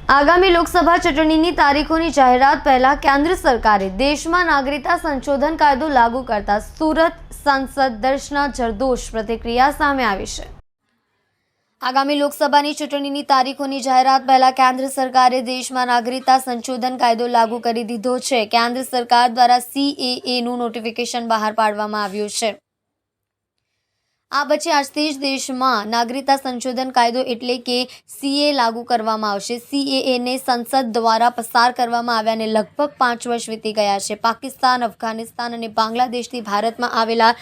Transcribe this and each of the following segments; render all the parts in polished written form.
આગામી લોકસભા ચૂંટણીની તારીખોની જાહેરાત પહેલા કેન્દ્ર સરકારે દેશમાં નાગરિકતા સંશોધન કાયદો લાગુ કરતા સુરત સાંસદ દર્શના જરદોશ પ્રતિક્રિયા સામે આવી છે। આગામી લોકસભાની ચૂંટણીની તારીખોની જાહેરાત પહેલા કેન્દ્ર સરકારે દેશમાં નાગરિકતા સંશોધન કાયદો લાગુ કરી દીધો છે। કેન્દ્ર સરકાર દ્વારા CAAનું નોટિફિકેશન બહાર પાડવામાં આવ્યું છે। આ પછી આજથી જ દેશમાં નાગરિકતા સંશોધન કાયદો એટલે કે CA લાગુ કરવામાં આવશે। CAAને સંસદ દ્વારા પસાર કરવામાં આવ્યાને લગભગ 5 વર્ષ વીતી ગયા છે। પાકિસ્તાન, અફઘાનિસ્તાન અને બાંગ્લાદેશથી ભારતમાં આવેલા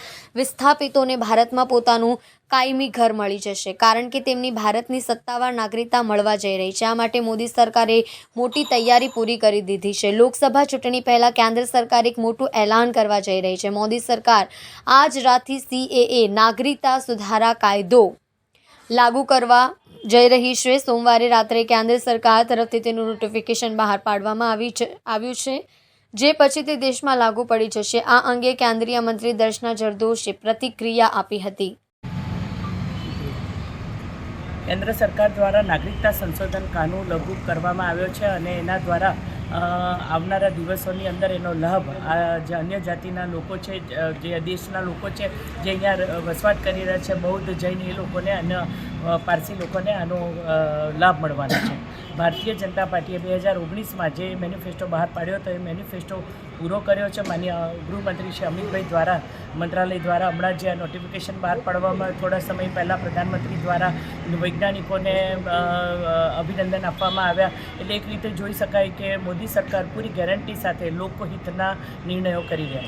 વિસ્થાપિતોને ભારતમાં પોતાનું કાયમી ઘર મળી જશે, કારણ કે તેમની ભારતની સત્તાવાર નાગરિકતા મળવા જઈ રહી છે। આ માટે મોદી સરકારે મોટી તૈયારી પૂરી કરી દીધી છે। લોકસભા ચૂંટણી પહેલા કેન્દ્ર સરકાર એક મોટું એલાન કરવા જઈ રહી છે। મોદી સરકાર આજ રાતથી CAA નાગરિકતા સુધારા કાયદો લાગુ કરવા જઈ રહી છે। સોમવારે રાત્રે કેન્દ્ર સરકાર તરફથી તેનું નોટિફિકેશન બહાર પાડવામાં આવ્યું છે, જે પછી તે દેશમાં લાગુ પડી જશે। આ અંગે કેન્દ્રીય મંત્રી દર્શના જરદોશે પ્રતિક્રિયા આપી હતી। કેન્દ્ર સરકાર દ્વારા નાગરિકતા સંશોધન કાનૂન લાગુ કરવામાં આવ્યો છે અને એના દ્વારા આવનારા દિવસોની અંદર એનો લાભ જે અન્ય જાતિના લોકો છે, જે દેશના લોકો છે, જે અહીંયા વસવાટ કરી રહ્યા છે, બૌદ્ધ, જૈન, એ લોકોને અને પારસી લોકોને આનો લાભ મળવાનો છે। ભારતીય જનતા પાર્ટીએ 2019માં જે મેનિફેસ્ટો બહાર પાડ્યો હતો એ મેનિફેસ્ટો પૂરો કર્યો છે। માન્ય ગૃહમંત્રી શ્રી અમિતભાઈ દ્વારા મંત્રાલય દ્વારા હમણાં જે નોટિફિકેશન બહાર પાડવામાં થોડા સમય પહેલાં પ્રધાનમંત્રી દ્વારા વૈજ્ઞાનિકોને અભિનંદન આપવામાં આવ્યા। એટલે એક રીતે જોઈ શકાય કે મોદી સરકાર પૂરી ગેરંટી સાથે લોકહિતના નિર્ણયો કરી રહ્યા